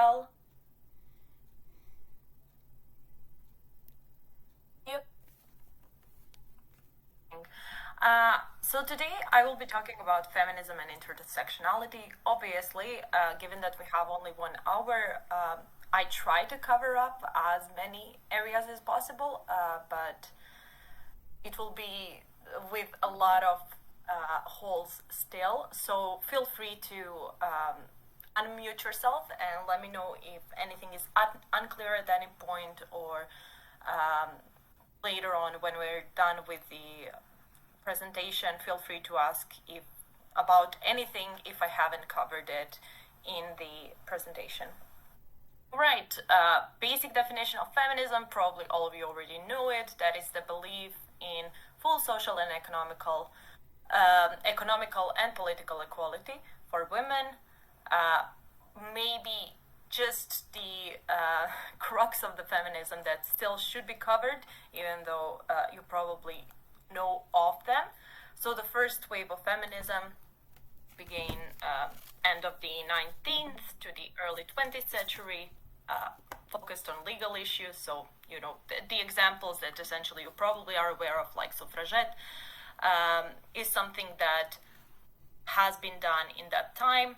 well. Yep. So today I will be talking about feminism and intersectionality. Obviously, given that we have only 1 hour, I try to cover up as many areas as possible, but it will be with a lot of holes still. So feel free to unmute yourself and let me know if anything is unclear at any point, or later on when we're done with the presentation, feel free to ask if about anything if I haven't covered it in the presentation. Right, basic definition of feminism, probably all of you already know it. That is the belief in full social and economical and political equality for women. Maybe just the crux of the feminism that still should be covered, even though you probably know of them. So the first wave of feminism began end of the 19th to the early 20th century, focused on legal issues. So, you know, the examples that essentially you probably are aware of, like suffragette, is something that has been done in that time.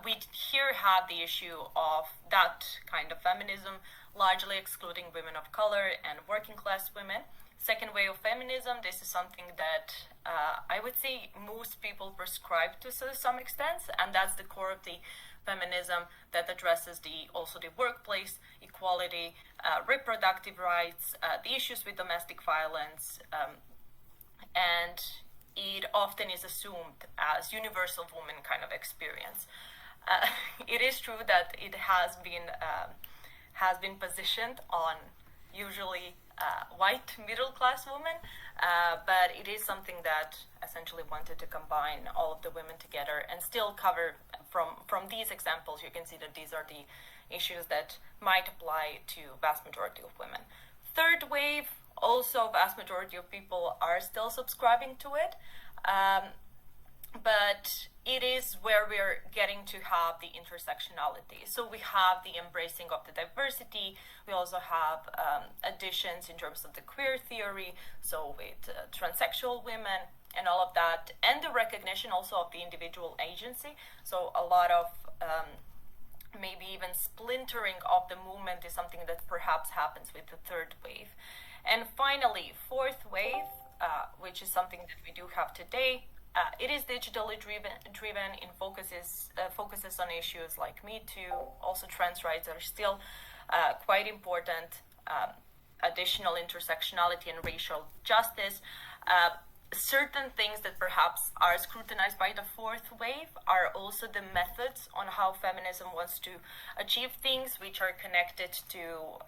We here have the issue of that kind of feminism, largely excluding women of color and working class women. Second wave of feminism, this is something that I would say most people prescribe to some extent, and that's the core of the feminism that addresses also the workplace equality, reproductive rights, the issues with domestic violence, and it often is assumed as universal woman kind of experience. It is true that it has been positioned on usually white middle class women, but it is something that essentially wanted to combine all of the women together and still cover from these examples. You can see that these are the issues that might apply to vast majority of women. Third wave, also vast majority of people are still subscribing to it, but it is where we're getting to have the intersectionality. So we have the embracing of the diversity. We also have additions in terms of the queer theory, so with transsexual women and all of that, and the recognition also of the individual agency. So a lot of maybe even splintering of the movement is something that perhaps happens with the third wave. And finally, fourth wave, which is something that we do have today. It is digitally driven in focuses on issues like Me Too. Also, trans rights are still quite important. Additional intersectionality and racial justice. Certain things that perhaps are scrutinized by the fourth wave are also the methods on how feminism wants to achieve things, which are connected to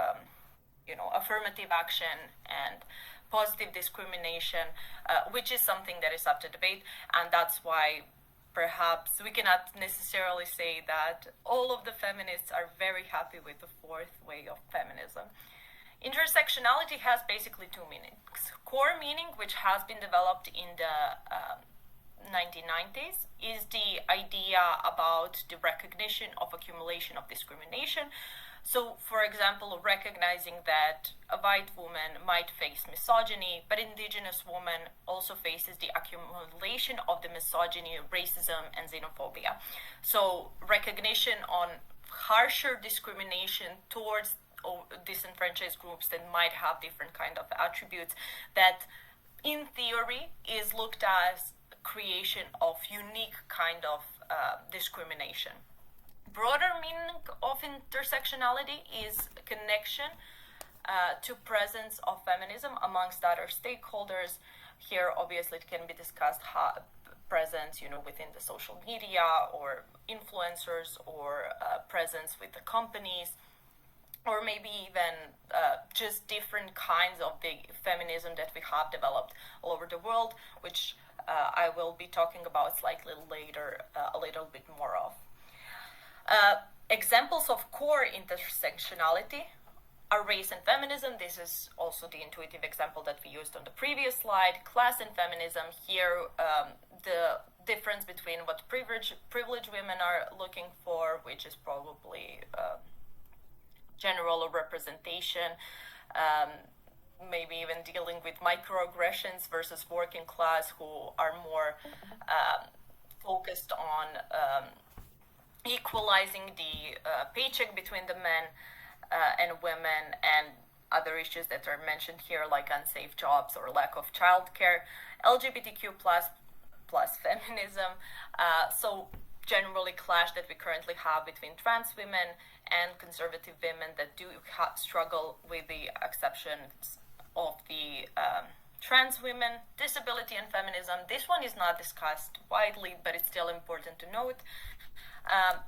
affirmative action and positive discrimination, which is something that is up to debate, and that's why perhaps we cannot necessarily say that all of the feminists are very happy with the fourth way of feminism. Intersectionality has basically two meanings. Core meaning, which has been developed in the 1990s, is the idea about the recognition of accumulation of discrimination. So, for example, recognizing that a white woman might face misogyny, but indigenous woman also faces the accumulation of the misogyny, racism, and xenophobia. So, recognition on harsher discrimination towards disenfranchised groups that might have different kind of attributes that, in theory, is looked as creation of unique kind of discrimination. Broader meaning of intersectionality is connection to presence of feminism amongst other stakeholders. Here, obviously, it can be discussed how presence, within the social media or influencers, or presence with the companies, or maybe even just different kinds of the feminism that we have developed all over the world, which I will be talking about slightly later, a little bit more of. Examples of core intersectionality are race and feminism. This is also the intuitive example that we used on the previous slide. Class and feminism. Here, the difference between what privileged women are looking for, which is probably general representation, maybe even dealing with microaggressions versus working class who are more focused on equalizing the paycheck between the men and women, and other issues that are mentioned here like unsafe jobs or lack of childcare, LGBTQ plus feminism, so generally clash that we currently have between trans women and conservative women that do struggle with the acceptance of the trans women. Disability and feminism, this one is not discussed widely, but it's still important to note.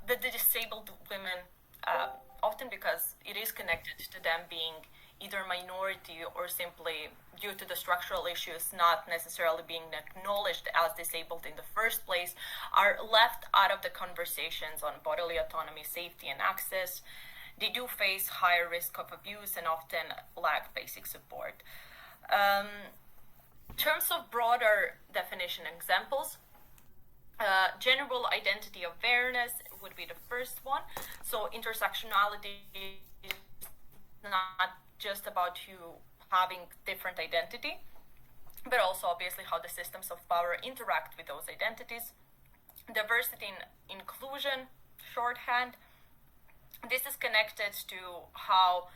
The disabled women, often because it is connected to them being either minority or simply due to the structural issues not necessarily being acknowledged as disabled in the first place, are left out of the conversations on bodily autonomy, safety, and access. They do face higher risk of abuse and often lack basic support. In terms of broader definition examples, general identity awareness would be the first one. So intersectionality is not just about you having different identity, but also obviously how the systems of power interact with those identities. Diversity and inclusion, shorthand. This is connected to how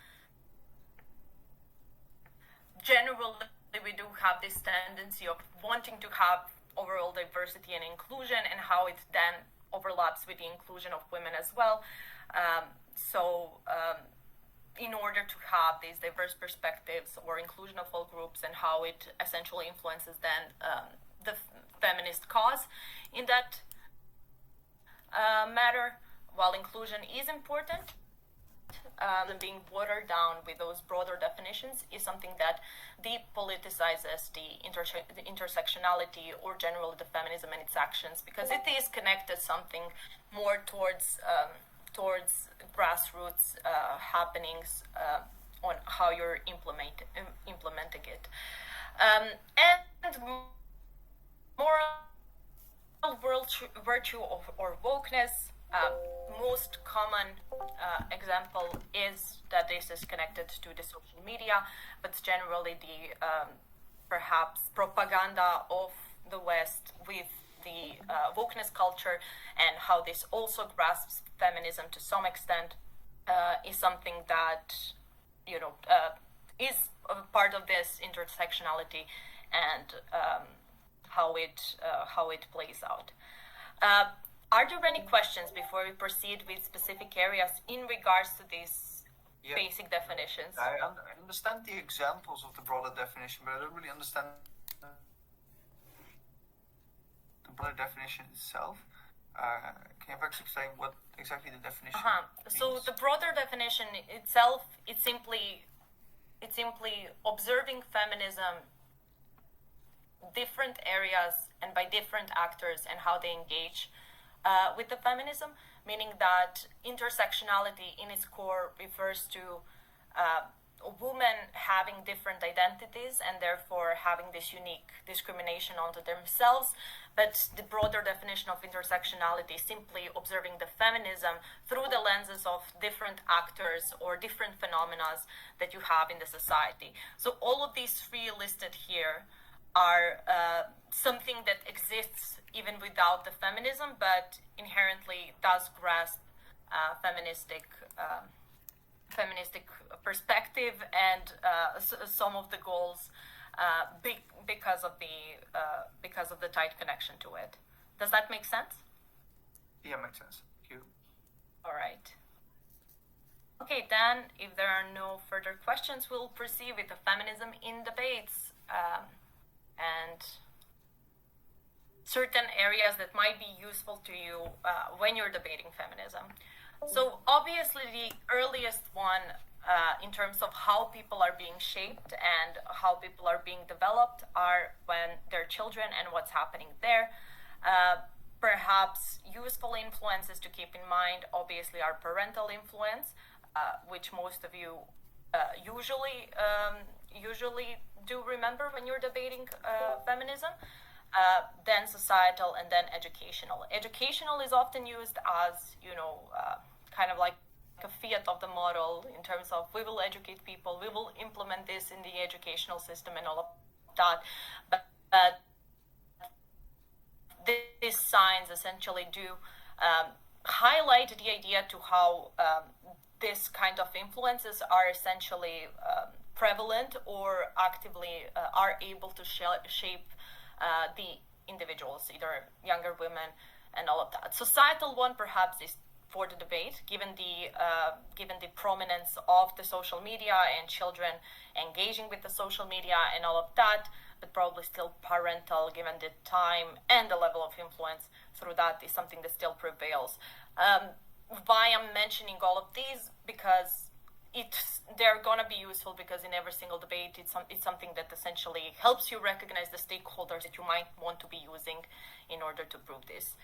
generally we do have this tendency of wanting to have overall diversity and inclusion, and how it then overlaps with the inclusion of women as well. In order to have these diverse perspectives or inclusion of all groups, and how it essentially influences then the feminist cause in that matter, while inclusion is important, being watered down with those broader definitions is something that depoliticizes the intersectionality or generally the feminism and its actions, because it is connected something more towards grassroots happenings on how you're implementing it. And moral virtue or wokeness, most common example is that this is connected to the social media, but generally the perhaps propaganda of the West with the wokeness culture, and how this also grasps feminism to some extent, is something that is a part of this intersectionality and how it plays out. Are there any questions before we proceed with specific areas in regards to these basic definitions? I understand the examples of the broader definition, but I don't really understand the broader definition itself. Can you perhaps explain what exactly the definition means? So the broader definition itself, it's simply observing feminism, different areas and by different actors, and how they engage with the feminism, meaning that intersectionality in its core refers to women having different identities and therefore having this unique discrimination onto themselves. But the broader definition of intersectionality is simply observing the feminism through the lenses of different actors or different phenomena that you have in the society. So all of these three listed here are something that exists even without the feminism, but inherently does grasp feministic perspective and some of the goals because of the tight connection to it. Does that make sense? Yeah, makes sense. Thank you. All right. Okay, then, if there are no further questions, we'll proceed with the feminism in debates and certain areas that might be useful to you when you're debating feminism. So obviously the earliest one in terms of how people are being shaped and how people are being developed are when they're children and what's happening there. Perhaps useful influences to keep in mind obviously are parental influence, which most of you usually do remember when you're debating feminism. Then societal, and then educational. Educational is often used as, kind of like a fiat of the model in terms of we will educate people, we will implement this in the educational system and all of that. But these signs essentially do highlight the idea to how this kind of influences are essentially prevalent or actively are able to shape the individuals, either younger women and all of that. Societal one perhaps is for the debate, given the prominence of the social media and children engaging with the social media and all of that, but probably still parental, given the time and the level of influence through that is something that still prevails. Why I'm mentioning all of these? Because they're gonna be useful, because in every single debate it's something that essentially helps you recognize the stakeholders that you might want to be using in order to prove this.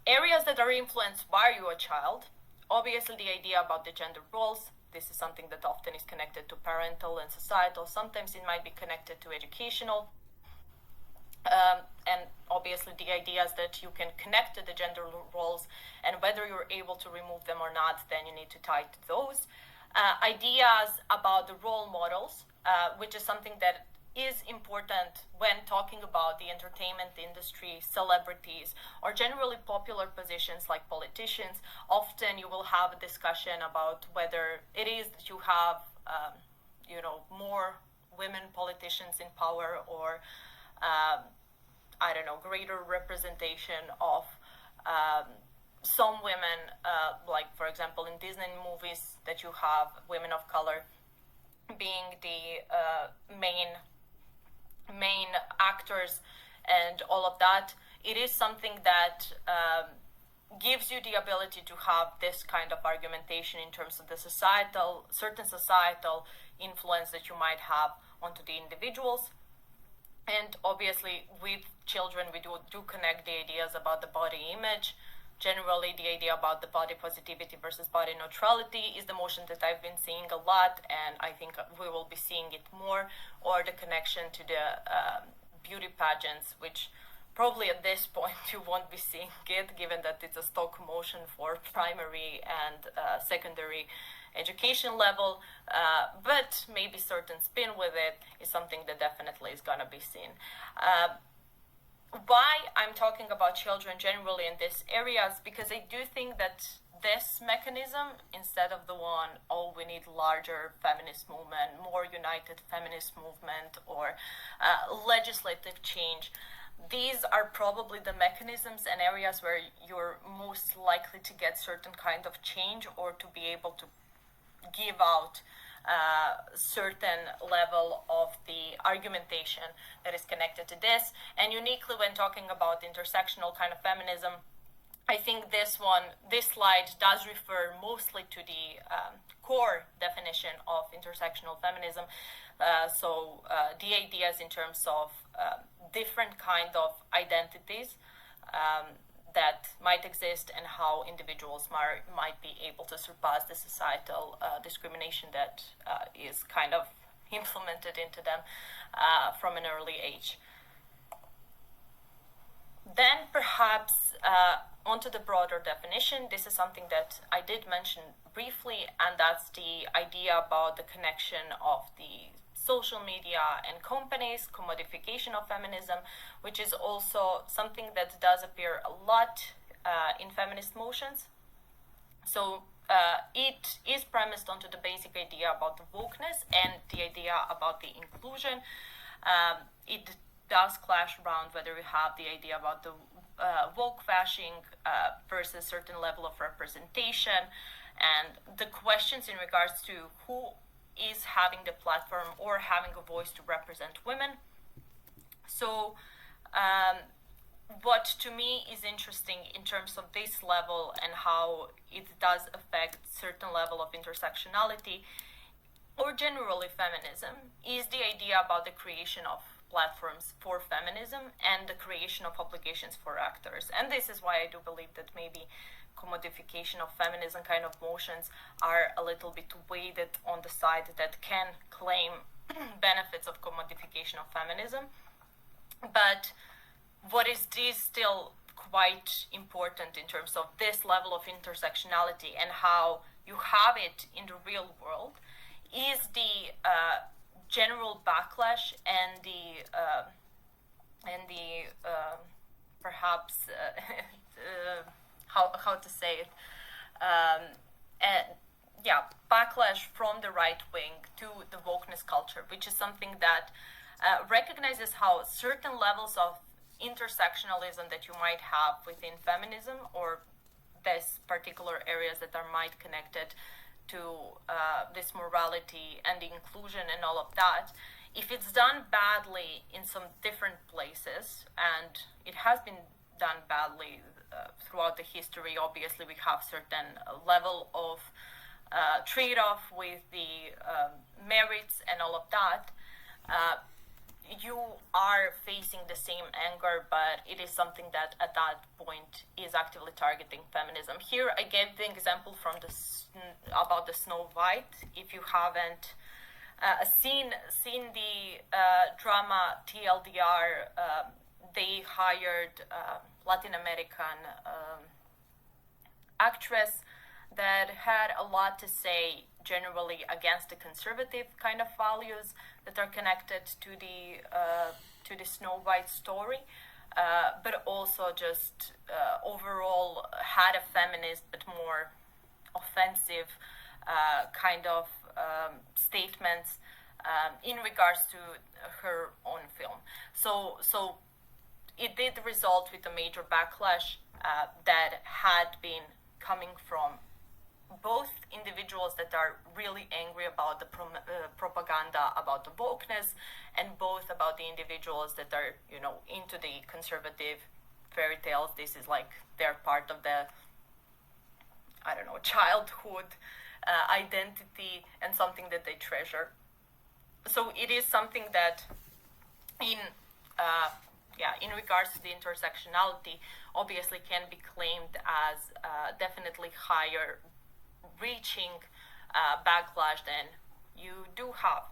Areas that are influenced by you a child, obviously the idea about the gender roles. This is something that often is connected to parental and societal. Sometimes it might be connected to educational. And obviously the ideas that you can connect to the gender roles, and whether you're able to remove them or not, then you need to tie to those. Ideas about the role models, which is something that is important when talking about the entertainment industry, celebrities, or generally popular positions like politicians. Often you will have a discussion about whether it is that you have, more women politicians in power, or greater representation of some women, like for example in Disney movies, that you have women of color being the main actors and all of that. It is something that gives you the ability to have this kind of argumentation in terms of the certain societal influence that you might have onto the individuals. And obviously with children we do connect the ideas about the body image. Generally the idea about the body positivity versus body neutrality is the motion that I've been seeing a lot, and I think we will be seeing it more, or the connection to the beauty pageants, which probably at this point you won't be seeing it, given that it's a stock motion for primary and secondary education level, but maybe certain spin with it is something that definitely is going to be seen. Why I'm talking about children generally in these areas, because I do think that this mechanism, instead of the one, we need larger feminist movement, more united feminist movement, or legislative change, these are probably the mechanisms and areas where you're most likely to get certain kind of change, or to be able to give out certain level of the argumentation that is connected to this. And uniquely when talking about intersectional kind of feminism, I think this slide does refer mostly to the core definition of intersectional feminism. So the ideas in terms of different kind of identities that might exist, and how individuals might be able to surpass the societal discrimination that is kind of implemented into them from an early age. Then perhaps onto the broader definition. This is something that I did mention briefly, and that's the idea about the connection of the social media and companies, commodification of feminism, which is also something that does appear a lot in feminist motions. So it is premised onto the basic idea about the wokeness and the idea about the inclusion. It does clash around whether we have the idea about the woke bashing versus certain level of representation, and the questions in regards to who is having the platform or having a voice to represent women. So what to me is interesting in terms of this level and how it does affect certain level of intersectionality, or generally feminism, is the idea about the creation of platforms for feminism and the creation of obligations for actors. And this is why I do believe that maybe commodification of feminism kind of motions are a little bit weighted on the side that can claim benefits of commodification of feminism. But what is still quite important in terms of this level of intersectionality and how you have it in the real world, is the general backlash and the perhaps how to say it, backlash from the right wing to the wokeness culture, which is something that recognizes how certain levels of intersectionalism that you might have within feminism, or this particular areas that are might connected to this morality and the inclusion and all of that, if it's done badly in some different places, and it has been done badly throughout the history, obviously we have certain level of trade-off with the merits and all of that, you are facing the same anger, but it is something that at that point is actively targeting feminism. Here I gave the example from about the Snow White. If you haven't seen the drama TLDR, they hired Latin American actress that had a lot to say generally against the conservative kind of values that are connected to the Snow White story, but also just overall had a feminist but more offensive kind of statements in regards to her own film. So it did result with a major backlash that had been coming from both individuals that are really angry about the propaganda about the wokeness, and both about the individuals that are, into the conservative fairy tales. This is like they're part of the, childhood identity and something that they treasure. So it is something that in regards to the intersectionality, obviously can be claimed as definitely higher reaching backlash than you do have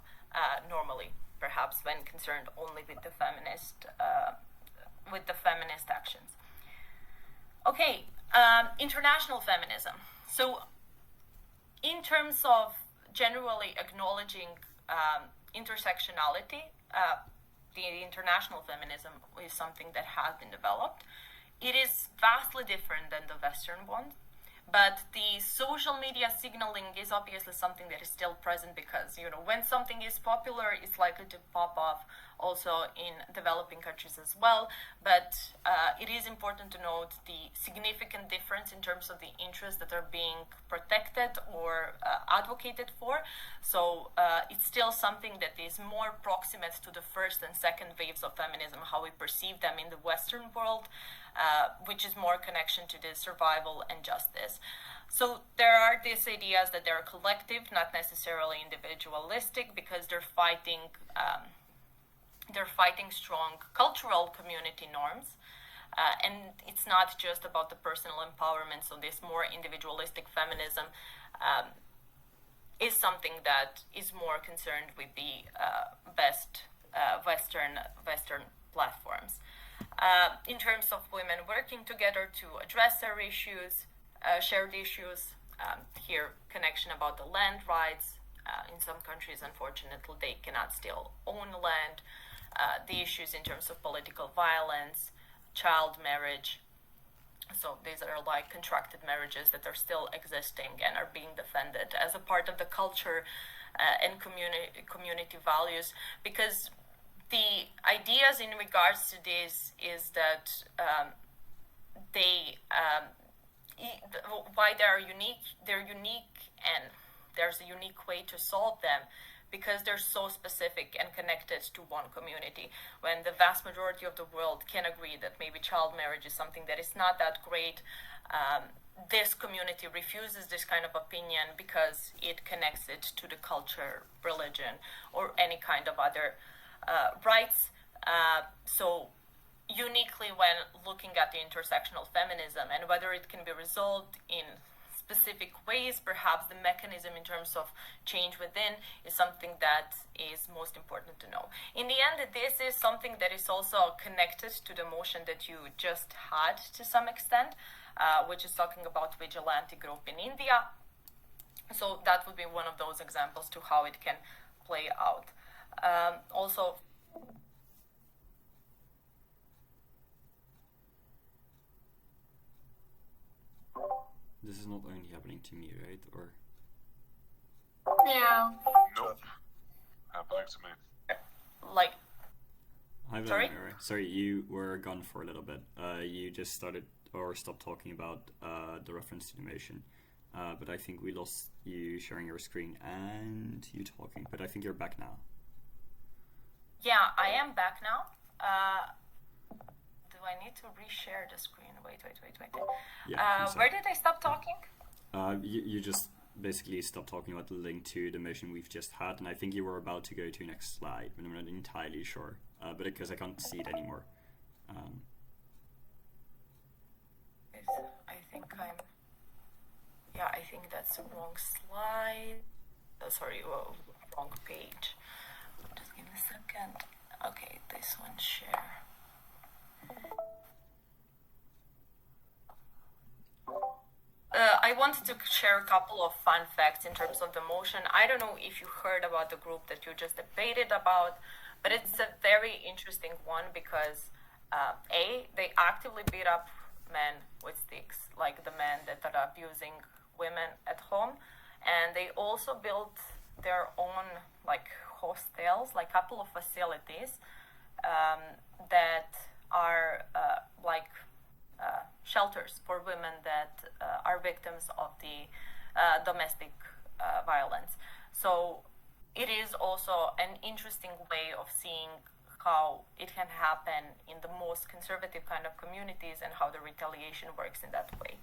normally, perhaps when concerned only with the feminist actions. Okay, international feminism. So in terms of generally acknowledging intersectionality, the international feminism is something that has been developed. It is vastly different than the Western one. But the social media signaling is obviously something that is still present because, when something is popular, it's likely to pop off also in developing countries as well. But it is important to note the significant difference in terms of the interests that are being protected or advocated for. So it's still something that is more proximate to the first and second waves of feminism, how we perceive them in the Western world, which is more connection to the survival and justice. So there are these ideas that they're collective, not necessarily individualistic, because they're fighting strong cultural community norms. And it's not just about the personal empowerment. So this more individualistic feminism is something that is more concerned with the best Western platforms. In terms of women working together to address their issues, shared issues, here connection about the land rights. In some countries, unfortunately, they cannot still own land. The issues in terms of political violence, child marriage. So these are like contracted marriages that are still existing and are being defended as a part of the culture and community values, because the ideas in regards to this is that why they're unique, and there's a unique way to solve them because they're so specific and connected to one community. When the vast majority of the world can agree that maybe child marriage is something that is not that great, this community refuses this kind of opinion because it connects it to the culture, religion, or any kind of other rights. So uniquely when looking at the intersectional feminism and whether it can be resolved in specific ways, perhaps the mechanism in terms of change within is something that is most important to know. In the end, this is something that is also connected to the motion that you just had to some extent, which is talking about vigilante group in India. So that would be one of those examples to how it can play out. Also, this is not only happening to me, right? Or Yeah. Nope. Happening to me. like, hi, Sorry? Vladimira. Sorry, you were gone for a little bit. You just started or stopped talking about the reference to the motion. But I think we lost you sharing your screen and you talking. But I think you're back now. yeah, I am back now. Do I need to reshare the screen? Wait. Yeah. Where did I stop talking? You just basically stopped talking about the link to the motion we've just had, and I think you were about to go to next slide, but I'm not entirely sure. But because I can't see it anymore. I think that's the wrong slide. Wrong page. Just give me a second. Okay, this one, share. I wanted to share a couple of fun facts in terms of the motion. I don't know if you heard about the group that you just debated about, but it's a very interesting one because they actively beat up men with sticks, like the men that are abusing women at home, and they also built their own hostels, a couple of facilities that are shelters for women that are victims of the domestic violence. So it is also an interesting way of seeing how it can happen in the most conservative kind of communities and how the retaliation works in that way.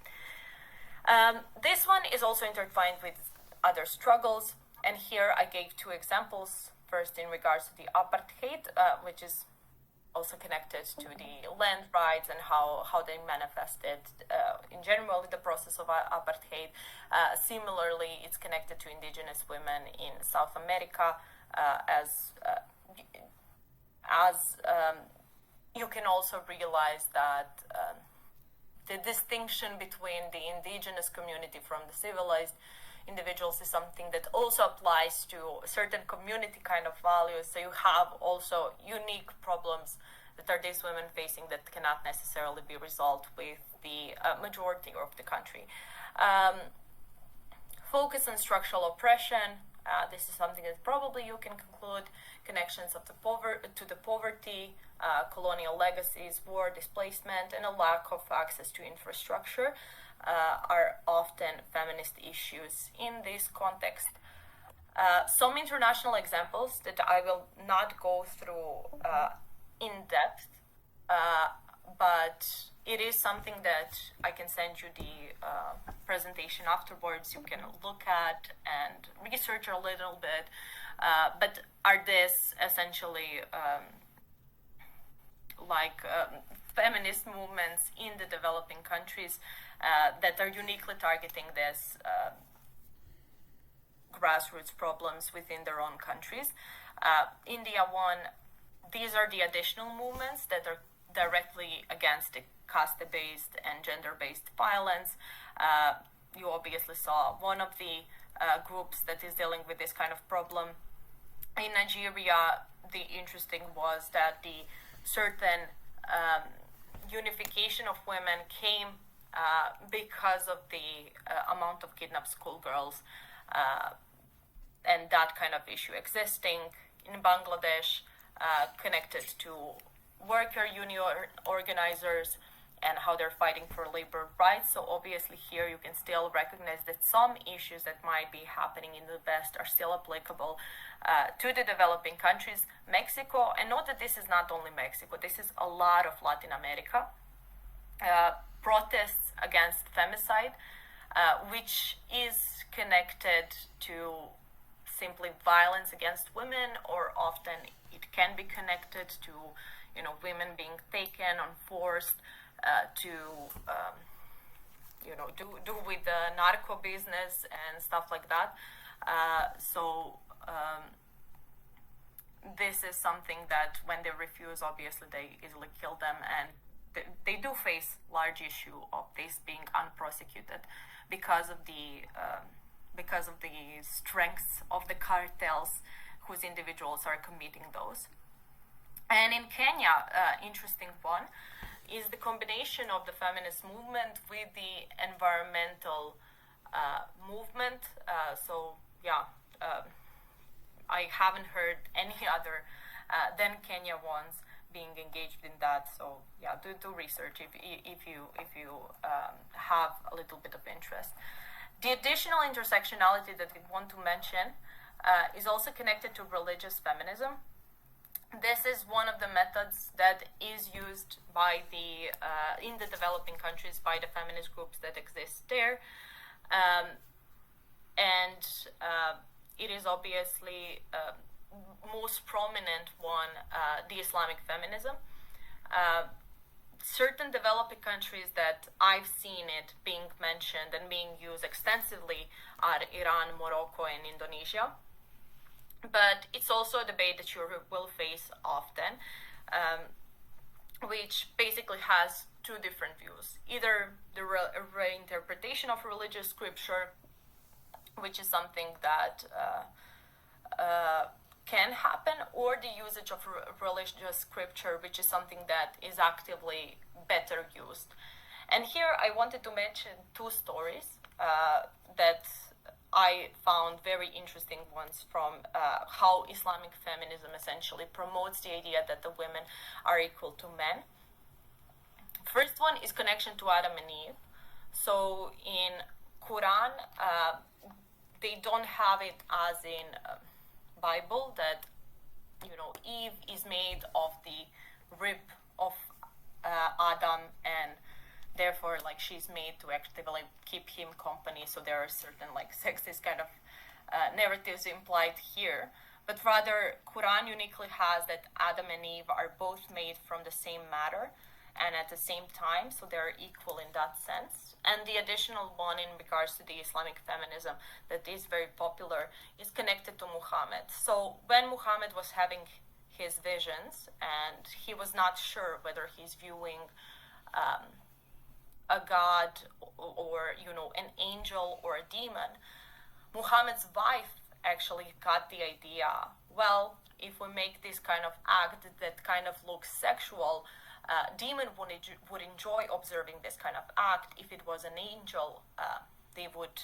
This one is also intertwined with other struggles, and here I gave two examples. First, in regards to the apartheid, which is also connected to the land rights and how they manifested in general in the process of apartheid. Similarly, it's connected to indigenous women in South America, as you can also realize that the distinction between the indigenous community from the civilized individuals is something that also applies to certain community kind of values. So you have also unique problems that are these women facing that cannot necessarily be resolved with the majority of the country. Focus on structural oppression. This is something that probably you can conclude. Connections of to the poverty, colonial legacies, war, displacement, and a lack of access to infrastructure are often feminist issues in this context. Some international examples that I will not go through in depth, but it is something that I can send you the presentation afterwards. You can look at and research a little bit. But are this essentially feminist movements in the developing countries that are uniquely targeting this grassroots problems within their own countries. India one, these are the additional movements that are directly against the caste-based and gender-based violence. You obviously saw one of the groups that is dealing with this kind of problem. In Nigeria, the interesting was that the certain unification of women came because of the amount of kidnapped schoolgirls and that kind of issue existing in Bangladesh, connected to worker union organizers and how they're fighting for labor rights. So obviously here you can still recognize that some issues that might be happening in the West are still applicable to the developing countries. Mexico, and note that this is not only Mexico, this is a lot of Latin America. Protests against femicide, which is connected to simply violence against women, or often it can be connected to, women being taken on forced to, do with the narco business and stuff like that. This is something that when they refuse, obviously they easily kill them, and they do face large issue of this being unprosecuted because of the the strengths of the cartels whose individuals are committing those. And in Kenya, interesting one, is the combination of the feminist movement with the environmental movement. I haven't heard any other than Kenya ones being engaged in that. So yeah, do research if you have a little bit of interest. The additional intersectionality that we want to mention is also connected to religious feminism. This is one of the methods that is used by the in the developing countries by the feminist groups that exist there, it is obviously most prominent one, the Islamic feminism. Certain developing countries that I've seen it being mentioned and being used extensively are Iran, Morocco, and Indonesia. But it's also a debate that you will face often, which basically has two different views. Either the reinterpretation of religious scripture, which is something that can happen, or the usage of religious scripture, which is something that is actively better used. And here I wanted to mention two stories that I found very interesting ones from how Islamic feminism essentially promotes the idea that the women are equal to men. First one is connection to Adam and Eve. So in Quran, they don't have it as in Bible that Eve is made of the rib of Adam, and therefore she's made to actively keep him company. So there are certain sexist kind of narratives implied here, but rather Quran uniquely has that Adam and Eve are both made from the same matter and at the same time, so they're equal in that sense. And the additional one in regards to the Islamic feminism that is very popular is connected to Muhammad. So when Muhammad was having his visions and he was not sure whether he's viewing a god or an angel or a demon, Muhammad's wife actually got the idea, well, if we make this kind of act that kind of looks sexual, demon would enjoy observing this kind of act. If it was an angel, they would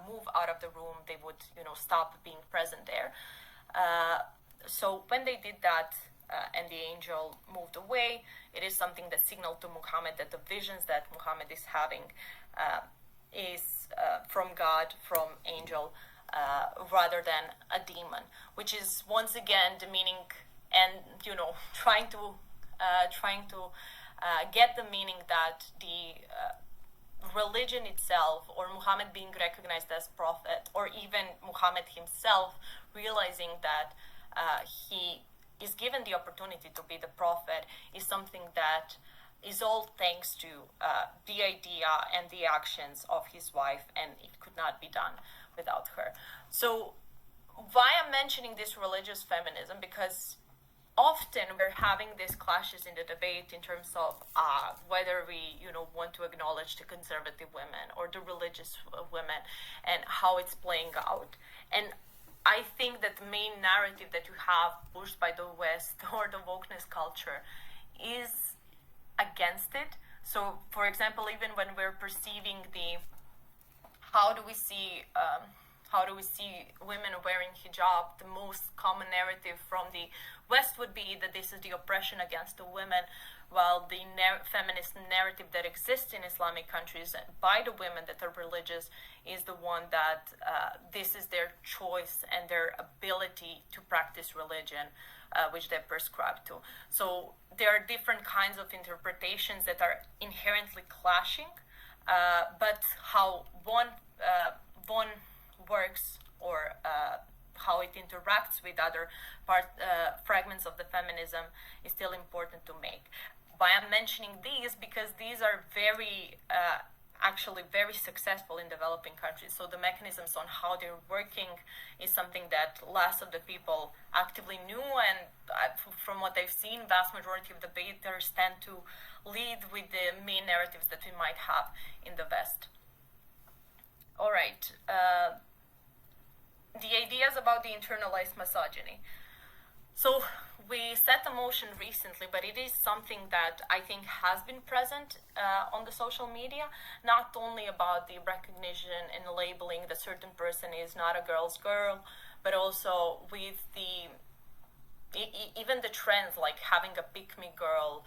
move out of the room, they would stop being present there. So when they did that, and the angel moved away, it is something that signaled to Muhammad that the visions that Muhammad is having is from God, from angel, rather than a demon, which is once again demeaning and trying to get the meaning that the religion itself, or Muhammad being recognized as prophet, or even Muhammad himself realizing that he is given the opportunity to be the prophet, is something that is all thanks to the idea and the actions of his wife, and it could not be done without her. So why I'm mentioning this religious feminism, because often we're having these clashes in the debate in terms of whether we want to acknowledge the conservative women or the religious women and how it's playing out. And I think that the main narrative that you have pushed by the West or the wokeness culture is against it. So, for example, even when we're perceiving how do we see women wearing hijab, the most common narrative from the West would be that this is the oppression against the women, while the feminist narrative that exists in Islamic countries by the women that are religious is the one that this is their choice and their ability to practice religion, which they prescribe to. So there are different kinds of interpretations that are inherently clashing, but how one works, or how it interacts with other fragments of the feminism is still important to make. Why I'm mentioning these, because these are actually very successful in developing countries. So the mechanisms on how they're working is something that less of the people actively knew, and from what I've seen, vast majority of debaters tend to lead with the main narratives that we might have in the West. All right. about the internalized misogyny. So we set a motion recently, but it is something that I think has been present on the social media, not only about the recognition and labeling that certain person is not a girl's girl, but also with the even the trends like having a pick-me girl,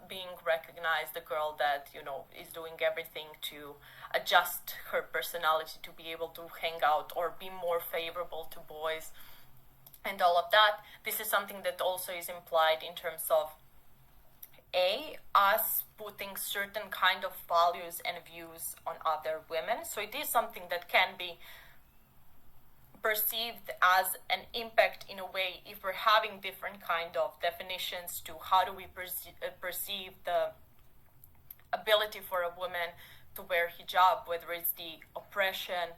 being recognized, the girl that, you know, is doing everything to adjust her personality to be able to hang out or be more favorable to boys and all of that. This is something that also is implied in terms of us putting certain kind of values and views on other women. So it is something that can be perceived as an impact in a way if we're having different kind of definitions to how do we perceive the ability for a woman to wear hijab, whether it's the oppression,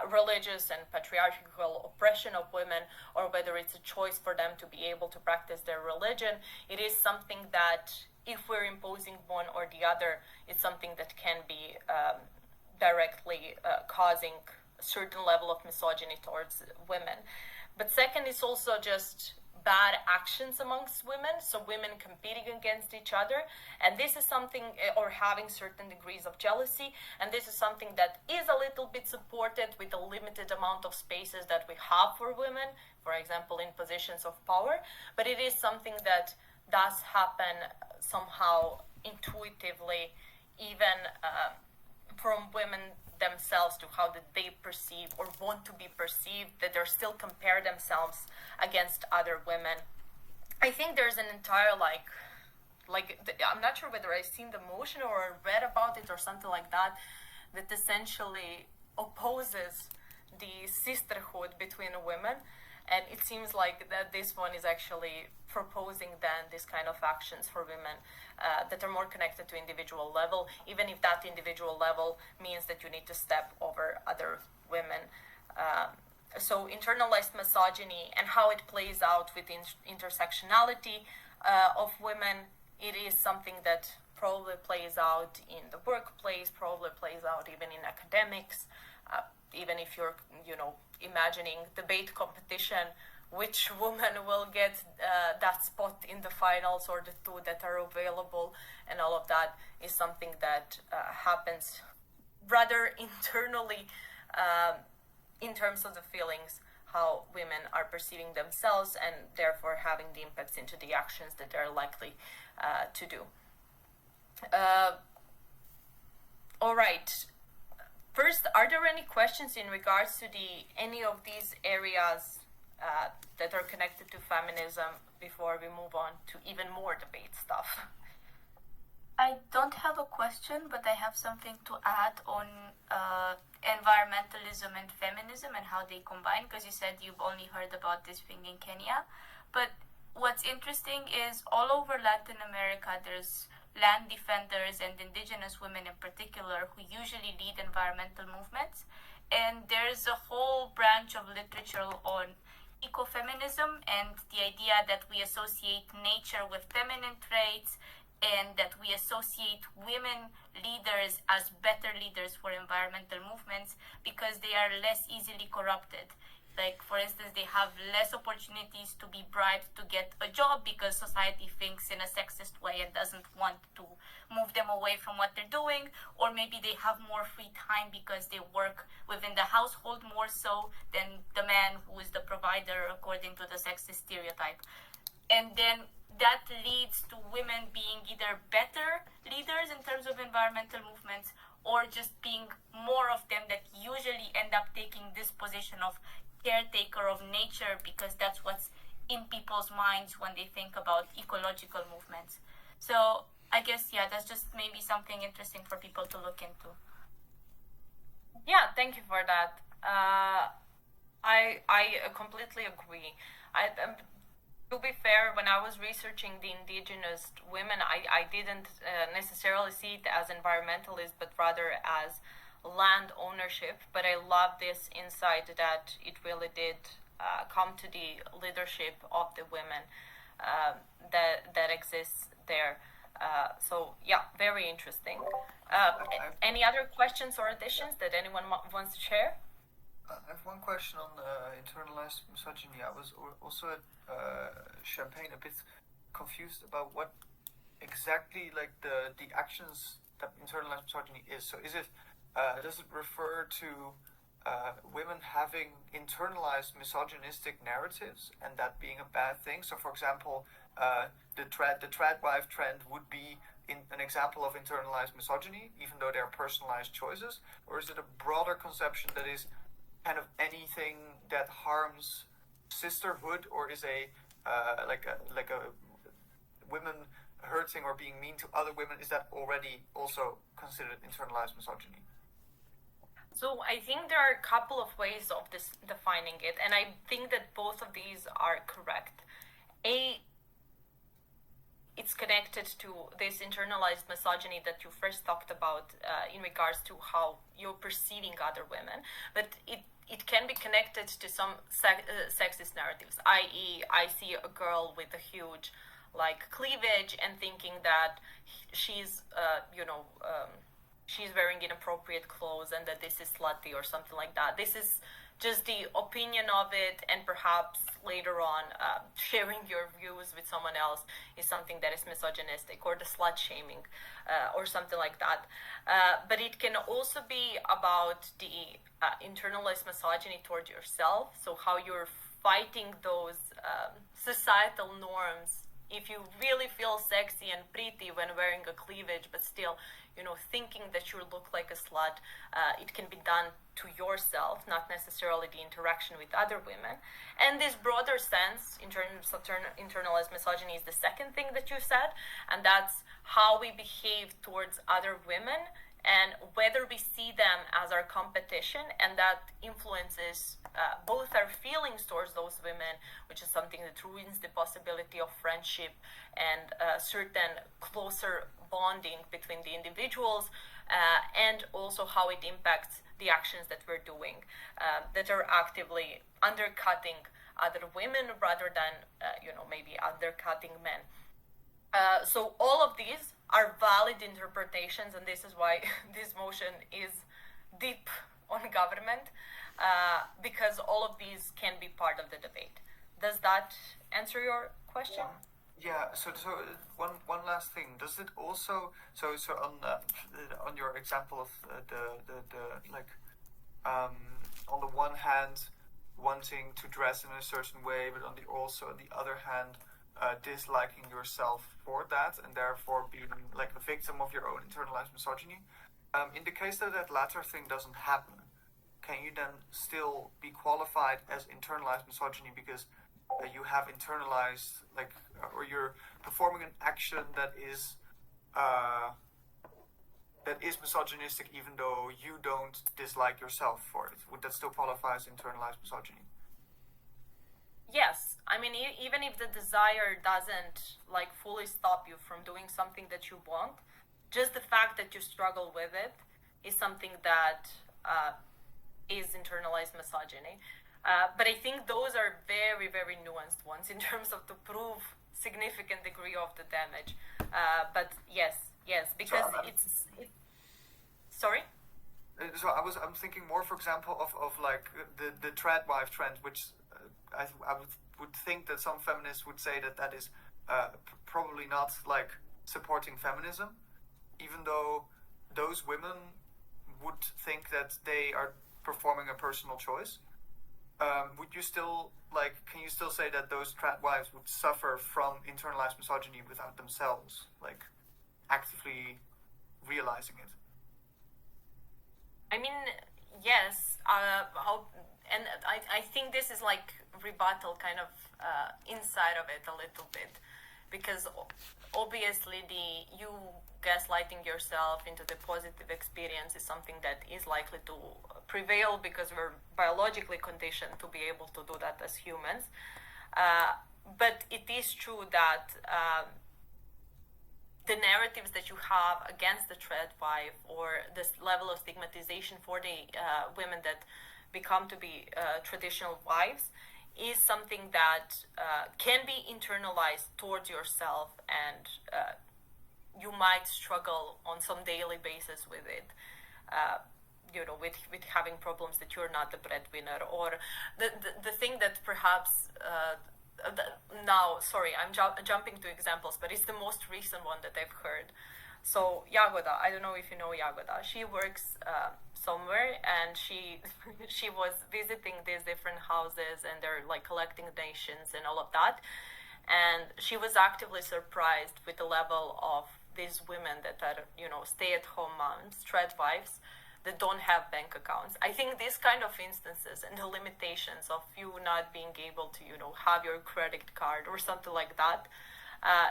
religious and patriarchal oppression of women, or whether it's a choice for them to be able to practice their religion. It is something that if we're imposing one or the other, it's something that can be directly causing a certain level of misogyny towards women. But second is also just bad actions amongst women, so women competing against each other, and this is something, or having certain degrees of jealousy, and this is something that is a little bit supported with the limited amount of spaces that we have for women, for example in positions of power, but it is something that does happen somehow intuitively, even from women themselves, to how that they perceive or want to be perceived, that they're still compare themselves against other women. I think there's an entire I'm not sure whether I've seen the motion or read about it or something like that, that essentially opposes the sisterhood between women. And it seems like that this one is actually proposing then this kind of actions for women that are more connected to individual level, even if that individual level means that you need to step over other women. So internalized misogyny and how it plays out within intersectionality of women, it is something that probably plays out in the workplace, probably plays out even in academics, even if you're, imagining debate competition, which woman will get that spot in the finals or the two that are available, and all of that is something that happens rather internally in terms of the feelings, how women are perceiving themselves, and therefore having the impacts into the actions that they're likely to do. All right. First, are there any questions in regards to any of these areas that are connected to feminism before we move on to even more debate stuff? I don't have a question, but I have something to add on environmentalism and feminism and how they combine, because you said you've only heard about this thing in Kenya. But what's interesting is all over Latin America, there's land defenders and indigenous women in particular who usually lead environmental movements. And there's a whole branch of literature on ecofeminism and the idea that we associate nature with feminine traits and that we associate women leaders as better leaders for environmental movements because they are less easily corrupted. Like, for instance, they have less opportunities to be bribed to get a job because society thinks in a sexist way and doesn't want to move them away from what they're doing. Or maybe they have more free time because they work within the household more so than the man who is the provider according to the sexist stereotype. And then that leads to women being either better leaders in terms of environmental movements or just being more of them that usually end up taking this position of caretaker of nature because that's what's in people's minds when they think about ecological movements. So I guess, that's just maybe something interesting for people to look into. Yeah, thank you for that. I completely agree. To be fair, when I was researching the indigenous women, I didn't necessarily see it as environmentalist, but rather as land ownership. But I love this insight that it really did come to the leadership of the women that exists there. So yeah, very interesting. Any other questions or additions that anyone wants to share? I have one question on the internal internalized misogyny, I was also at Champagne a bit confused about what exactly like the actions that internalized misogyny is. So is it does it refer to women having internalized misogynistic narratives and that being a bad thing? So, for example, the trad wife trend would be an example of internalized misogyny, even though they're personalized choices, or is it a broader conception that is kind of anything that harms sisterhood, or is like a women hurting or being mean to other women? Is that already also considered internalized misogyny? So I think there are a couple of ways of this defining it, and I think that both of these are correct. It's connected to this internalized misogyny that you first talked about in regards to how you're perceiving other women, but it can be connected to some sexist narratives, i.e. I see a girl with a huge cleavage and thinking that she's she's wearing inappropriate clothes and that this is slutty or something like that. This is just the opinion of it, and perhaps later on sharing your views with someone else is something that is misogynistic, or the slut shaming or something like that. But it can also be about the internalized misogyny toward yourself, so how you're fighting those societal norms. If you really feel sexy and pretty when wearing a cleavage, but still, thinking that you look like a slut, it can be done to yourself, not necessarily the interaction with other women. And this broader sense, in terms of internalized misogyny, is the second thing that you said, and that's how we behave towards other women and whether we see them as our competition, and that influences both our feelings towards those women, which is something that ruins the possibility of friendship and certain closer bonding between the individuals, and also how it impacts the actions that we're doing that are actively undercutting other women rather than maybe undercutting men. So all of these are valid interpretations, and this is why this motion is deep on government, because all of these can be part of the debate. Does that answer your question? Yeah. So one last thing. Does it also so on your example of on the one hand wanting to dress in a certain way, but on the other hand disliking yourself for that and therefore being like a victim of your own internalized misogyny. In the case that latter thing doesn't happen, can you then still be qualified as internalized misogyny because you have internalized or you're performing an action that is misogynistic even though you don't dislike yourself for it? Would that still qualify as internalized misogyny? Yes. I mean, even if the desire doesn't fully stop you from doing something that you want, just the fact that you struggle with it is something that is internalized misogyny. But I think those are very, very nuanced ones in terms of to prove significant degree of the damage. But yes, because sorry? So I'm thinking more, for example, of the trad wife trend, which I would think that some feminists would say that is probably not supporting feminism, even though those women would think that they are performing a personal choice. Would you still can you still say that those trad wives would suffer from internalized misogyny without themselves actively realizing it? I mean, yes, and I think this is rebuttal kind of inside of it a little bit, because obviously you gaslighting yourself into the positive experience is something that is likely to prevail because we're biologically conditioned to be able to do that as humans. But it is true that the narratives that you have against the trad wife, or this level of stigmatization for the women that become to be traditional wives, is something that can be internalized towards yourself, and you might struggle on some daily basis with it. with having problems that you're not the breadwinner, or the thing that perhaps now, sorry, I'm jumping to examples, but it's the most recent one that I've heard. So Jagoda, I don't know if you know Jagoda. She works somewhere, and she was visiting these different houses, and they're like collecting donations and all of that. And she was actively surprised with the level of these women that are, stay-at-home moms, trad wives, that don't have bank accounts. I think these kind of instances and the limitations of you not being able to, have your credit card or something like that,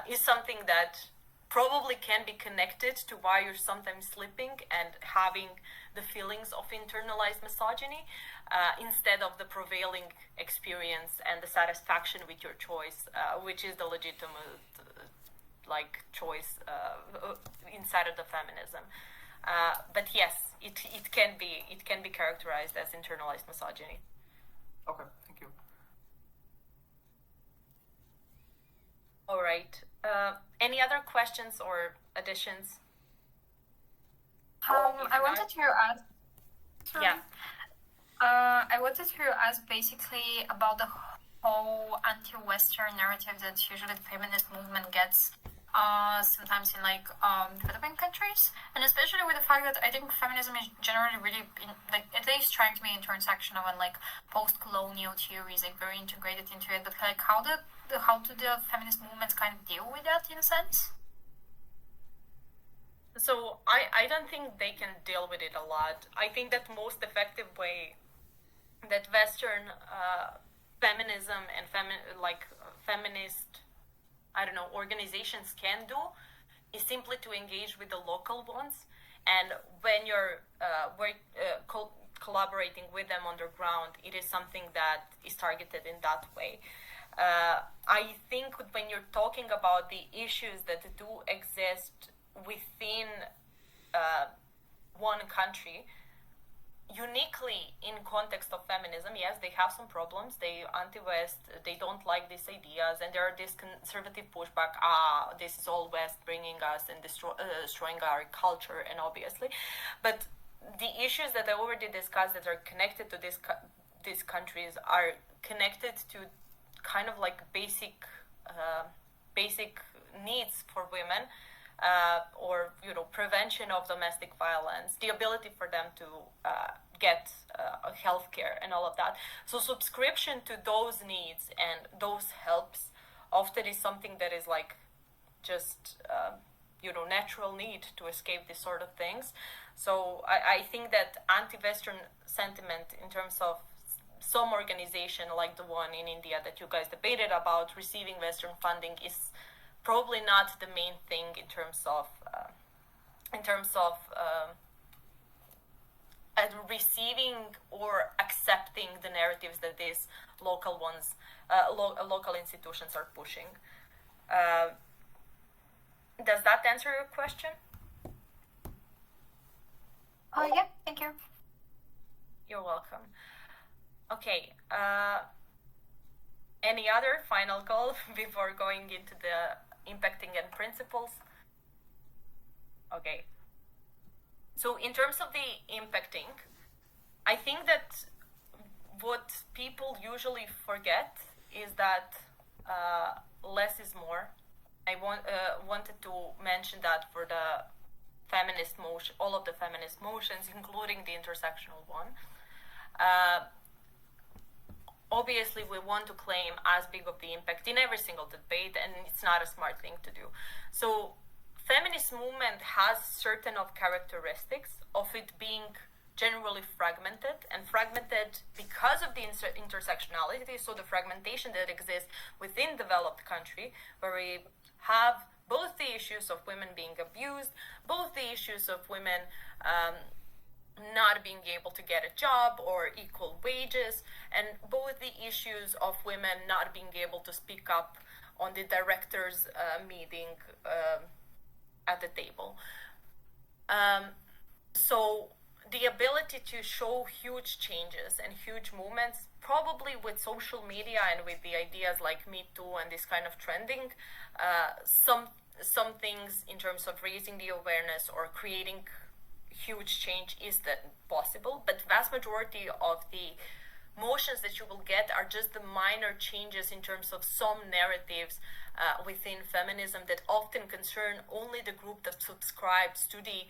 is something that probably can be connected to why you're sometimes sleeping and having the feelings of internalized misogyny, instead of the prevailing experience and the satisfaction with your choice, which is the legitimate choice inside of the feminism. But yes, it can be characterized as internalized misogyny. Okay, thank you. All right. Any other questions or additions? I wanted to ask. Sorry. Yeah. I wanted to ask basically about the whole anti-Western narrative that usually the feminist movement gets. Sometimes in developing countries, and especially with the fact that I think feminism is generally really at least trying to be intersectional and post-colonial theories very integrated into it. But how do the feminist movements kind of deal with that in a sense? So I don't think they can deal with it a lot. I think that most effective way that Western feminism and feminist organizations can do is simply to engage with the local ones, and when you're collaborating with them on the ground, it is something that is targeted in that way. I think when you're talking about the issues that do exist within one country, uniquely in context of feminism, yes, they have some problems. They anti-West, they don't like these ideas, and there are this conservative pushback. This is all West bringing us and destroying our culture, and obviously, but the issues that I already discussed that are connected to these countries are connected to kind of basic needs for women. Or prevention of domestic violence, the ability for them to get health care and all of that. So subscription to those needs and those helps often is something that is just natural need to escape these sort of things. So I think that anti-Western sentiment in terms of some organization like the one in India that you guys debated about receiving Western funding is probably not the main thing in terms of receiving or accepting the narratives that these local ones, local institutions are pushing. Does that answer your question? Yeah, thank you. You're welcome. Okay. Any other final call before going into the impacting and principles? Okay. So in terms of the impacting, I think that what people usually forget is that less is more. I wanted to mention that for the feminist motion, all of the feminist motions, including the intersectional one. Obviously, we want to claim as big of the impact in every single debate, and it's not a smart thing to do. So feminist movement has certain of characteristics of it being generally fragmented, and fragmented because of the intersectionality, so the fragmentation that exists within developed country, where we have both the issues of women being abused, both the issues of women not being able to get a job or equal wages, and both the issues of women not being able to speak up on the directors' meeting at the table. So the ability to show huge changes and huge movements, probably with social media and with the ideas like Me Too and this kind of trending, some things in terms of raising the awareness or creating huge change is that possible, but vast majority of the motions that you will get are just the minor changes in terms of some narratives within feminism that often concern only the group that subscribes to the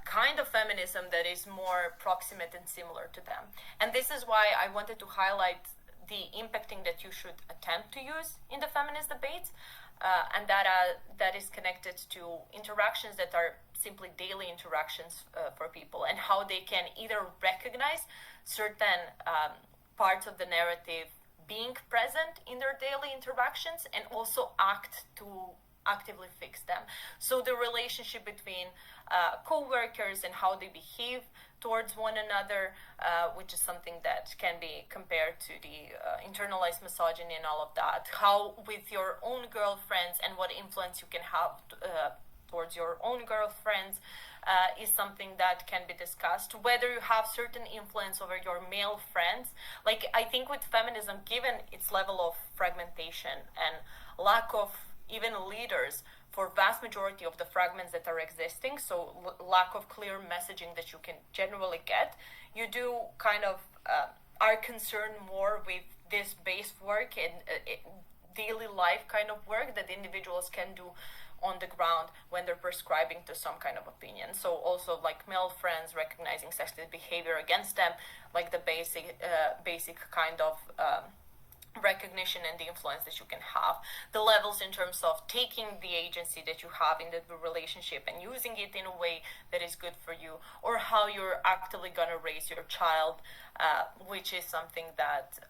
kind of feminism that is more proximate and similar to them. And this is why I wanted to highlight the impacting that you should attempt to use in the feminist debates, and that is connected to interactions that are simply daily interactions for people, and how they can either recognize certain parts of the narrative being present in their daily interactions and also act to actively fix them. So the relationship between co-workers and how they behave towards one another, which is something that can be compared to the internalized misogyny and all of that. How with your own girlfriends and what influence you can have towards your own girlfriends is something that can be discussed. Whether you have certain influence over your male friends. Like, I think with feminism, given its level of fragmentation and lack of even leaders for vast majority of the fragments that are existing, so lack of clear messaging that you can generally get, you do kind of are concerned more with this base work and daily life kind of work that individuals can do on the ground when they're prescribing to some kind of opinion. So also like male friends recognizing sexist behavior against them, like the basic kind of recognition and the influence that you can have, the levels in terms of taking the agency that you have in the relationship and using it in a way that is good for you, or how you're actively going to raise your child, which is something that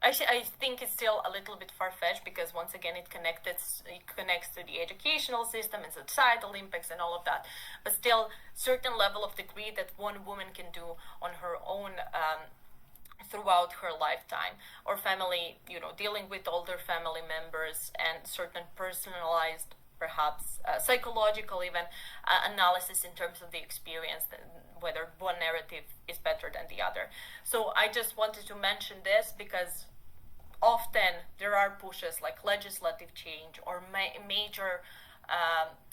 I think it's still a little bit far-fetched, because once again it connects to the educational system and societal impacts and all of that, but still certain level of degree that one woman can do on her own throughout her lifetime, or family, dealing with older family members and certain personalized, perhaps psychological even analysis in terms of the experience, whether one narrative is better than the other. So I just wanted to mention this because often there are pushes like legislative change or major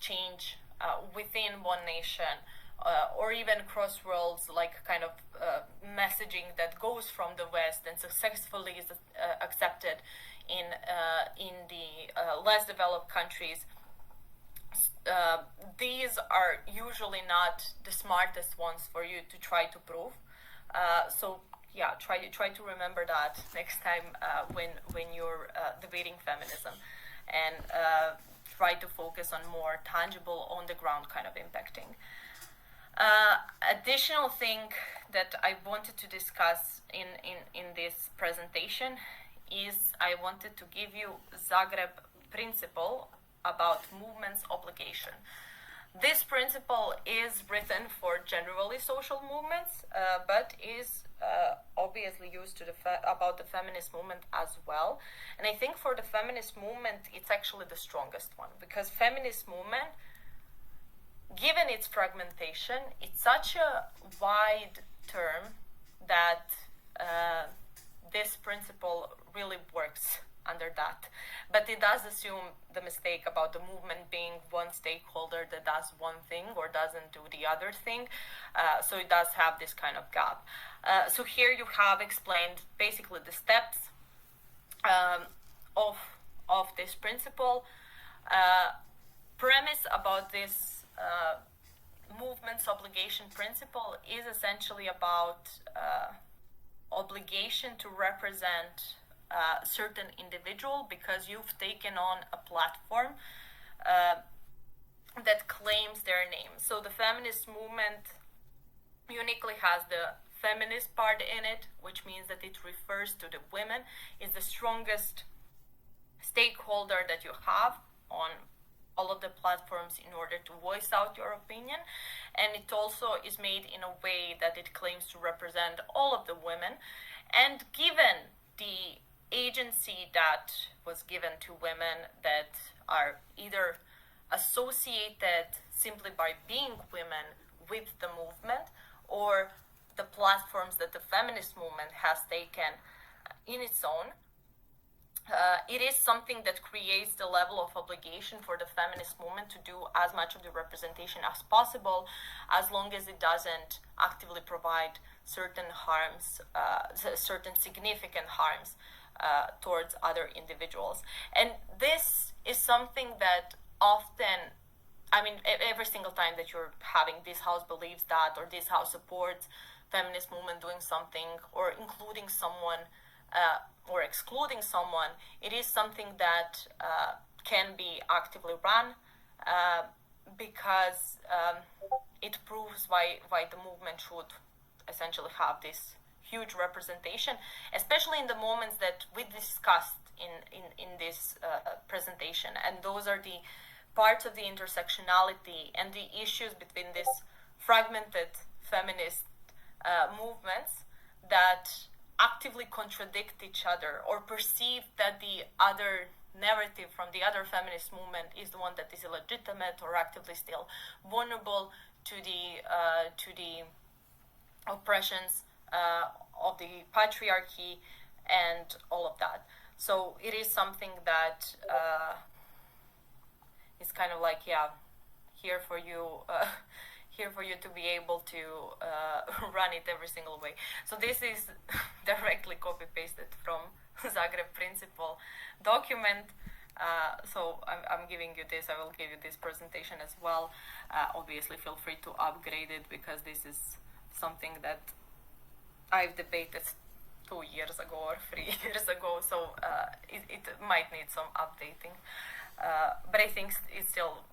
change within one nation, or even crossroads, like kind of messaging that goes from the West and successfully is accepted in the less developed countries. These are usually not the smartest ones for you to try to prove. So yeah, try to remember that next time when you're debating feminism, and try to focus on more tangible, on the ground kind of impacting. Additional thing that I wanted to discuss in this presentation is I wanted to give you Zagreb principle about movement's obligation. This principle is written for generally social movements, but is obviously used to about the feminist movement as well. And I think for the feminist movement, it's actually the strongest one, because feminist movement, given its fragmentation, it's such a wide term that this principle really works under that. But it does assume the mistake about the movement being one stakeholder that does one thing or doesn't do the other thing. So it does have this kind of gap. So here you have explained basically the steps of this principle. Premise about this movement's obligation principle is essentially about obligation to represent a certain individual because you've taken on a platform that claims their name. So the feminist movement uniquely has the feminist part in it, which means that it refers to the women, is the strongest stakeholder that you have on all of the platforms in order to voice out your opinion. And it also is made in a way that it claims to represent all of the women. And given the agency that was given to women that are either associated simply by being women with the movement, or the platforms that the feminist movement has taken in its own, it is something that creates the level of obligation for the feminist movement to do as much of the representation as possible, as long as it doesn't actively provide certain harms, certain significant harms towards other individuals. And this is something that often, I mean, every single time that you're having this house believes that, or this house supports feminist movement doing something, or including someone, or excluding someone, it is something that can be actively run, because it proves why the movement should essentially have this huge representation, especially in the moments that we discussed in this presentation. And those are the parts of the intersectionality and the issues between this fragmented feminist movements that actively contradict each other, or perceive that the other narrative from the other feminist movement is the one that is illegitimate or actively still vulnerable to the oppressions of the patriarchy and all of that. So it is something that is kind of like, here for you to be able to run it every single way. So this is directly copy-pasted from Zagreb Principle document. So I'm giving you this. I will give you this presentation as well. Obviously, feel free to upgrade it, because this is something that I've debated 2 years ago or 3 years ago. So it might need some updating. But I think it still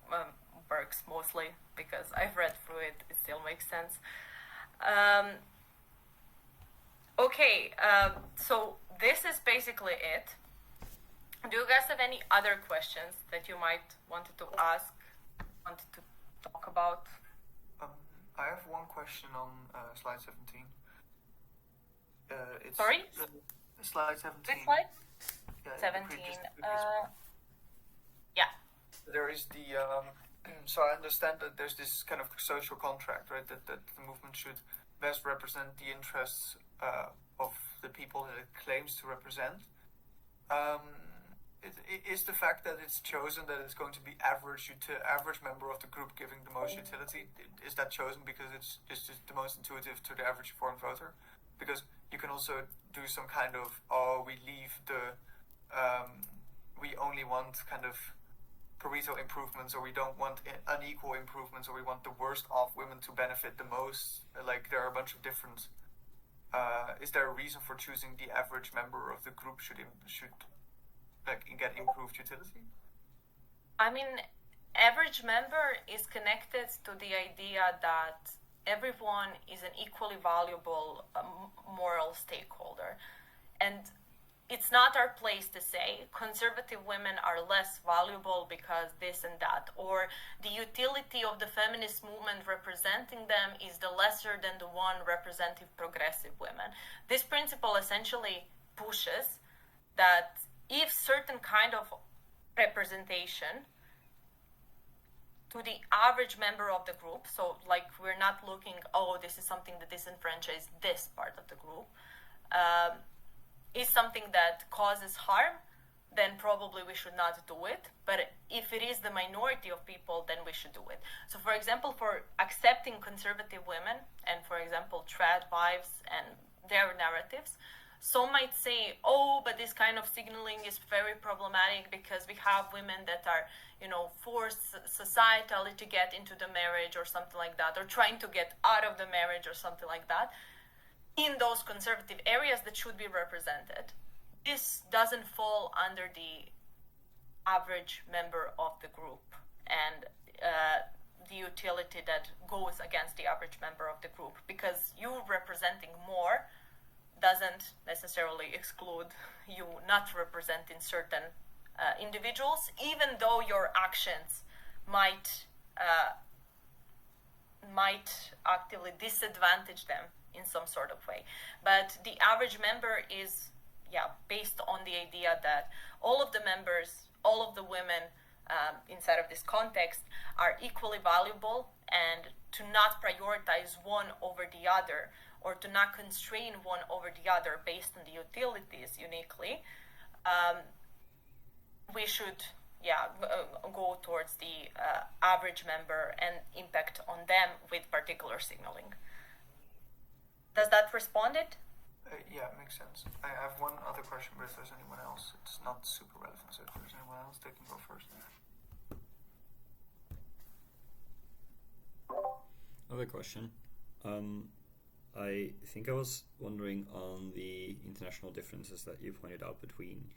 works mostly, because I've read through it. It still makes sense. Okay, so this is basically it. Do you guys have any other questions that you might wanted to ask, wanted to talk about? I have one question on slide 17. It's Sorry? Slide 17. Which slide? Yeah, 17. There is the so I understand that there's this kind of social contract, right? That the movement should best represent the interests of the people that it claims to represent. Is the fact that it's chosen that it's going to be average member of the group giving the most utility, is that chosen because it's just the most intuitive to the average foreign voter? Because you can also do some kind of, we leave the, we only want kind of Pareto improvements, or we don't want unequal improvements, or we want the worst off women to benefit the most. Like, there are a bunch of different, is there a reason for choosing the average member of the group should like get improved utility? I mean, average member is connected to the idea that everyone is an equally valuable moral stakeholder. And it's not our place to say conservative women are less valuable because this and that, or the utility of the feminist movement representing them is the lesser than the one representing progressive women. This principle essentially pushes that if certain kind of representation to the average member of the group, so like we're not looking, this is something that disenfranchises this part of the group, is something that causes harm, then probably we should not do it. But if it is the minority of people, then we should do it. So for example, for accepting conservative women, and for example, trad wives and their narratives, some might say, but this kind of signaling is very problematic because we have women that are, forced societally to get into the marriage or something like that, or trying to get out of the marriage or something like that, in those conservative areas that should be represented. This doesn't fall under the average member of the group and the utility that goes against the average member of the group, because you representing more doesn't necessarily exclude you not representing certain individuals, even though your actions might actively disadvantage them in some sort of way. But the average member is based on the idea that all of the members, all of the women inside of this context are equally valuable, and to not prioritize one over the other, or to not constrain one over the other based on the utilities uniquely, we should go towards the average member and impact on them with particular signaling. Does that respond it? Yeah, it makes sense. I have one other question, but if there's anyone else, it's not super relevant. So if there's anyone else, they can go first. Another question. I think I was wondering on the international differences that you pointed out between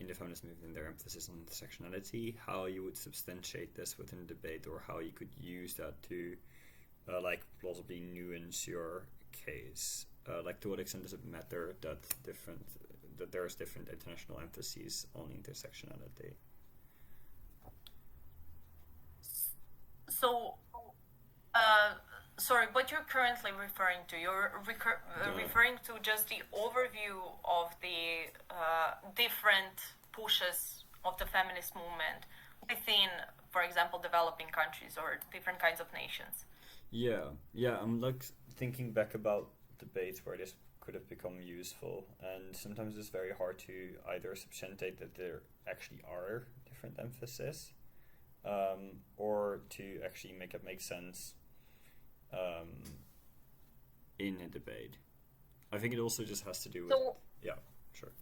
in the feminist movement, their emphasis on intersectionality, how you would substantiate this within debate, or how you could use that to plausibly nuance your case. To what extent does it matter that there's different international emphases on intersectionality? So, sorry, what you're currently referring to, you're referring to just the overview of the different pushes of the feminist movement within, for example, developing countries or different kinds of nations. Yeah, I'm thinking back about debates where this could have become useful, and sometimes it's very hard to either substantiate that there actually are different emphases, or to actually make it make sense in a debate. I think it also just has to do with... Yeah, sure.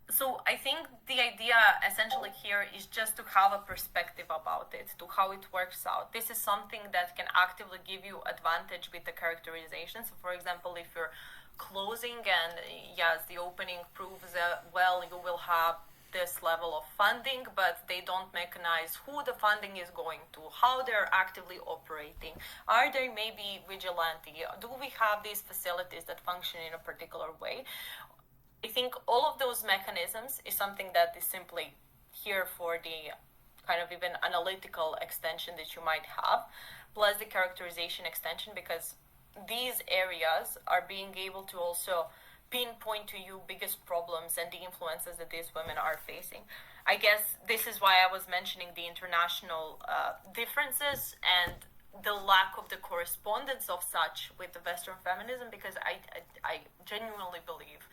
So I think the idea essentially here is just to have a perspective about it, to how it works out. This is something that can actively give you advantage with the characterization. So for example, if you're closing and yes, the opening proves well, you will have this level of funding, but they don't mechanize who the funding is going to, how they're actively operating. Are they maybe vigilante? Do we have these facilities that function in a particular way? I think all of those mechanisms is something that is simply here for the kind of even analytical extension that you might have, plus the characterization extension, because these areas are being able to also pinpoint to you biggest problems and the influences that these women are facing. I guess this is why I was mentioning the international differences and the lack of the correspondence of such with the Western feminism, because I genuinely believe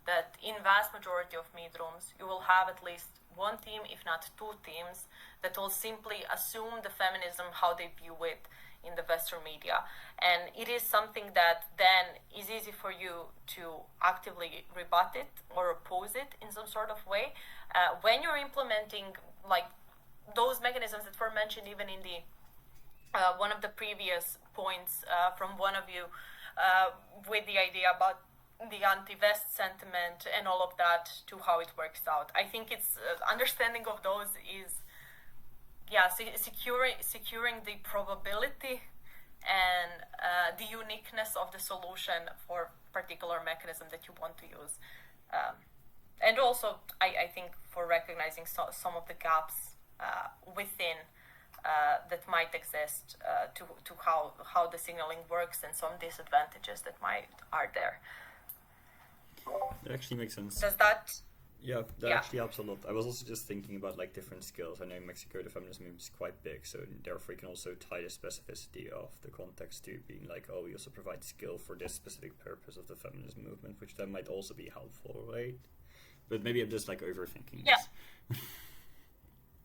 that in vast majority of mid-rooms, you will have at least one team, if not two teams, that will simply assume the feminism, how they view it in the Western media. And it is something that then is easy for you to actively rebut it or oppose it in some sort of way. When you're implementing like those mechanisms that were mentioned even in the one of the previous points from one of you with the idea about the anti-West sentiment and all of that to how it works out. I think it's understanding of those is securing the probability and the uniqueness of the solution for particular mechanism that you want to use, and also I think for recognizing some of the gaps within that might exist to how the signaling works and some disadvantages that are there. That actually makes sense. Does that? Yeah, that actually helps a lot. I was also just thinking about like different skills. I know in Mexico the feminism movement is quite big, so therefore you can also tie the specificity of the context to being like, oh, we also provide skill for this specific purpose of the feminism movement, which then might also be helpful, right? But maybe I'm just like overthinking this.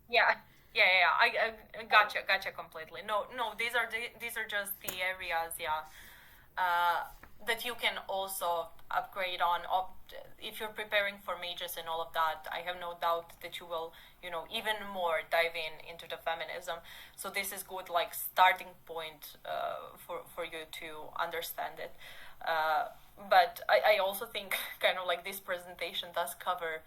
Yeah. I gotcha completely. No, these are just the areas, that you can also upgrade on. If you're preparing for majors and all of that, I have no doubt that you will, even more dive into the feminism. So this is good, like starting point for you to understand it. But I also think kind of like this presentation does cover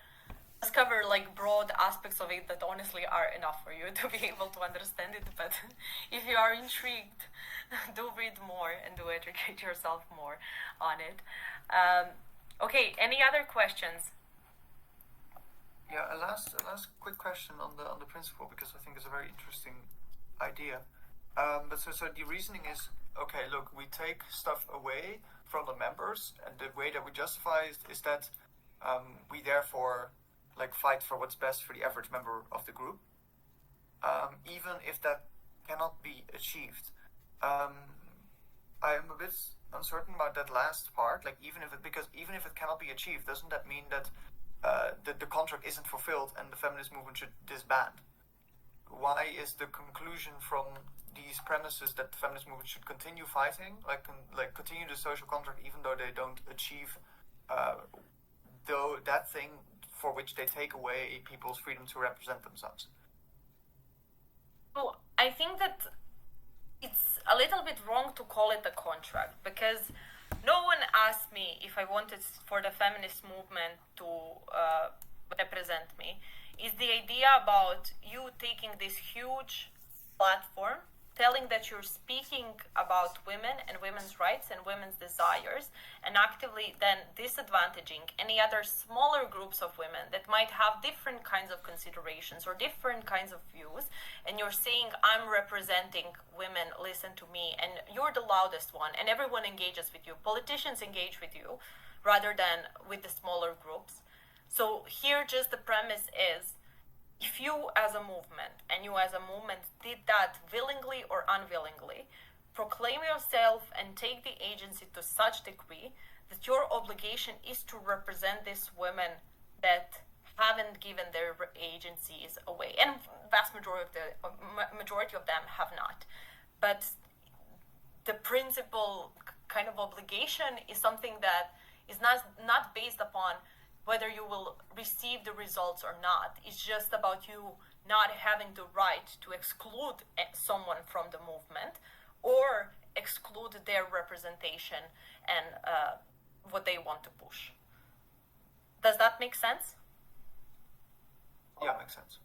like broad aspects of it that honestly are enough for you to be able to understand it. But if you are intrigued, do read more and do educate yourself more on it. Okay, any other questions? Yeah, a last quick question on the principle, because I think it's a very interesting idea. But so the reasoning is, okay, look, we take stuff away from the members, and the way that we justify it is that we therefore like fight for what's best for the average member of the group, even if that cannot be achieved. I am a bit uncertain about that last part. Like even if it cannot be achieved, doesn't that mean that the contract isn't fulfilled and the feminist movement should disband? Why is the conclusion from these premises that the feminist movement should continue fighting, like continue the social contract, even though they don't achieve that thing for which they take away people's freedom to represent themselves? Well, I think that it's a little bit wrong to call it a contract, because no one asked me if I wanted for the feminist movement to represent me. Is the idea about you taking this huge platform, telling that you're speaking about women and women's rights and women's desires, and actively then disadvantaging any other smaller groups of women that might have different kinds of considerations or different kinds of views, and you're saying, I'm representing women, listen to me, and you're the loudest one, and everyone engages with you. Politicians engage with you rather than with the smaller groups. So here just the premise is, if you as a movement and you as a movement did that willingly or unwillingly, proclaim yourself and take the agency to such degree that your obligation is to represent these women that haven't given their agencies away. And vast majority of them have not. But the principal kind of obligation is something that is not based upon whether you will receive the results or not. It's just about you not having the right to exclude someone from the movement or exclude their representation and what they want to push. Does that make sense? Yeah, makes sense.